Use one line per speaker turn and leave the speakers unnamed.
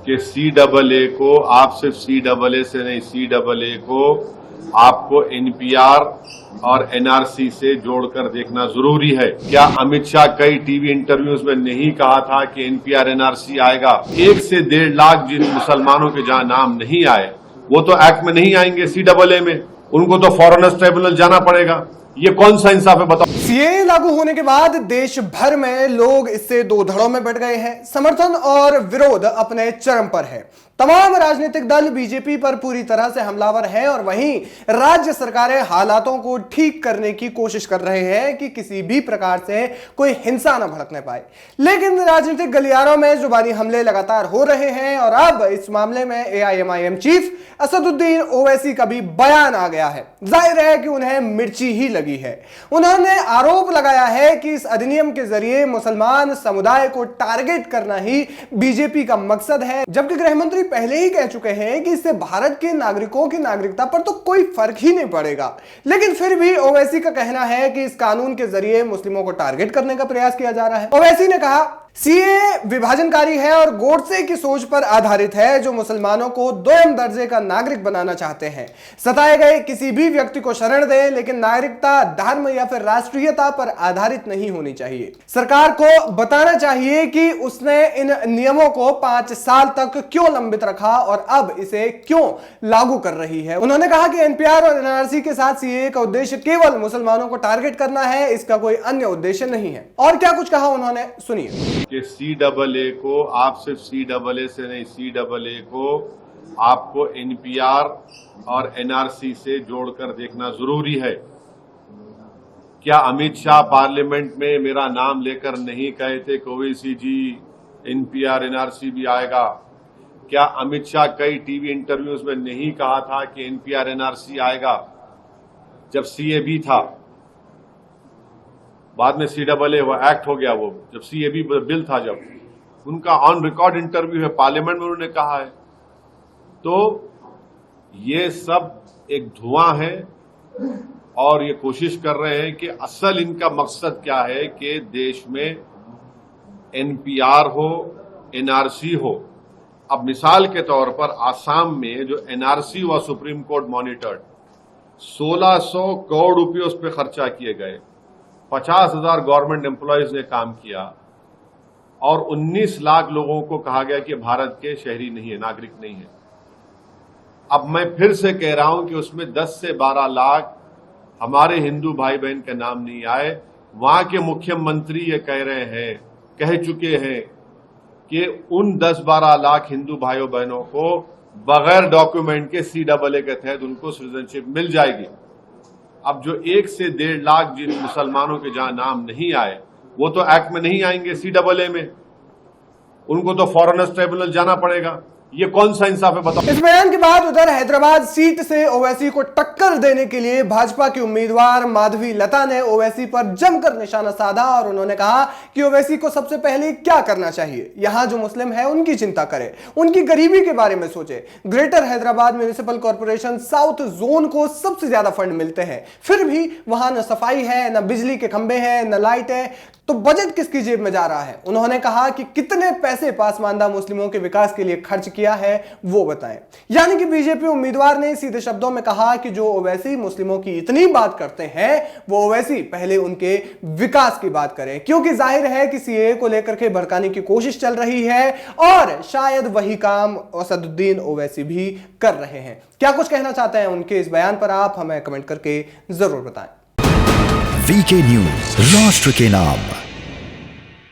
कि CAA को आप सिर्फ CAA से नहीं, CAA को आपको NPR और NRC से जोड़कर देखना जरूरी है। क्या अमित शाह कई टीवी इंटरव्यूज में नहीं कहा था कि NPR NRC आएगा? 1 से 1.5 लाख जिन मुसलमानों के जहां नाम नहीं आए वो तो एक्ट में नहीं आएंगे, CAA में, उनको तो फॉरेनर्स ट्राइब्यूनल जाना पड़ेगा। ये कौन सा इंसाफ है बताओ?
सीएए लागू होने के बाद देश भर में लोग इससे दो धड़ों में बट गए हैं। समर्थन और विरोध अपने चरम पर है। तमाम राजनीतिक दल बीजेपी पर पूरी तरह से हमलावर हैं और वहीं राज्य सरकारें हालातों को ठीक करने की कोशिश कर रहे हैं कि किसी भी प्रकार से कोई हिंसा न भड़कने पाए। लेकिन राजनीतिक गलियारों में जुबानी हमले लगातार हो रहे हैं और अब इस मामले में AIMIM चीफ असदुद्दीन ओवैसी का भी बयान आ गया है। जाहिर है कि उन्हें मिर्ची ही लगी है। उन्होंने आरोप लगाया है कि इस अधिनियम के जरिए मुसलमान समुदाय को टारगेट करना ही बीजेपी का मकसद है, जबकि गृह मंत्री पहले ही कह चुके हैं कि इससे भारत के नागरिकों की नागरिकता पर तो कोई फर्क ही नहीं पड़ेगा। लेकिन फिर भी ओवैसी का कहना है कि इस कानून के जरिए मुस्लिमों को टारगेट करने का प्रयास किया जा रहा है। ओवैसी ने कहा, सीएए विभाजनकारी है और गोडसे की सोच पर आधारित है, जो मुसलमानों को दोयम दर्जे का नागरिक बनाना चाहते हैं। सताए गए किसी भी व्यक्ति को शरण दे, लेकिन नागरिकता धर्म या फिर राष्ट्रीयता पर आधारित नहीं होनी चाहिए। सरकार को बताना चाहिए कि उसने इन नियमों को 5 साल तक क्यों लंबित रखा और अब इसे क्यों लागू कर रही है। उन्होंने कहा कि NPR और NRC के साथ सीएए का उद्देश्य केवल मुसलमानों को टारगेट करना है, इसका कोई अन्य उद्देश्य नहीं है। और क्या कुछ कहा उन्होंने, सुनिए।
कि CAA को आप सिर्फ CAA से नहीं, CAA को आपको NPR और NRC से जोड़कर देखना जरूरी है। क्या अमित शाह पार्लियामेंट में मेरा नाम लेकर नहीं कहे थे कि ओवैसी जी NPR NRC भी आएगा? क्या अमित शाह कई टीवी इंटरव्यूज में नहीं कहा था कि NPR NRC आएगा जब CAB था? बाद में CAA वो एक्ट हो गया, वो जब CAB बिल था, जब उनका ऑन रिकॉर्ड इंटरव्यू है पार्लियामेंट में, उन्होंने कहा है। तो ये सब एक धुआं है और ये कोशिश कर रहे हैं कि असल इनका मकसद क्या है कि देश में NPR हो, NRC हो। अब मिसाल के तौर पर आसाम में जो NRC हुआ, सुप्रीम कोर्ट मॉनिटर्ड, 1600 करोड़ रुपये उस पर खर्चा किए गए, 50,000 गवर्नमेंट एम्प्लॉयज ने काम किया और 19 लाख लोगों को कहा गया कि भारत के शहरी नहीं है, नागरिक नहीं है। अब मैं फिर से कह रहा हूं कि उसमें 10 से 12 लाख हमारे हिंदू भाई बहन के नाम नहीं आए। वहां के मुख्यमंत्री ये कह चुके हैं कि उन 10-12 लाख हिंदू भाइयों बहनों को बगैर डॉक्यूमेंट के CAA के तहत उनको सिटीजनशिप मिल जाएगी। अब जो 1 से 1.5 लाख जिन मुसलमानों के जहां नाम नहीं आए वो तो एक्ट में नहीं आएंगे, CAA में, उनको तो फॉरेनर्स ट्राइब्यूनल जाना पड़ेगा। ये कौन सा इंसाफ है बताओ?
इस बयान के बाद उधर हैदराबाद सीट से ओवैसी को टक्कर देने के लिए भाजपा की उम्मीदवार माधवी लता ने ओवैसी पर जमकर निशाना साधा और उन्होंने कहा कि ओवैसी को सबसे पहले क्या करना चाहिए, यहां जो मुस्लिम है उनकी चिंता करे, उनकी गरीबी के बारे में सोचे। Greater Hyderabad municipal corporation south zone को सबसे ज्यादा फंड मिलते हैं, फिर भी वहां न सफाई है, न बिजली के खंभे हैं, न लाइट है, तो बजट किसकी जेब में जा रहा है? उन्होंने कहा कि कितने पैसे पासमानदा मुस्लिमों के विकास के लिए खर्च किया है वो बताएं। यानी कि बीजेपी उम्मीदवार ने सीधे शब्दों में कहा कि जो ओवैसी मुस्लिमों की इतनी बात करते हैं वो ओवैसी पहले उनके विकास की बात करें, क्योंकि जाहिर है कि सीएए को लेकर के भड़काने की कोशिश चल रही है और शायद वही काम असदुद्दीन ओवैसी भी कर रहे हैं। क्या कुछ कहना चाहते हैं उनके इस बयान पर, आप हमें कमेंट करके जरूर बताएं।
वीके न्यूज, राष्ट्र के नाम।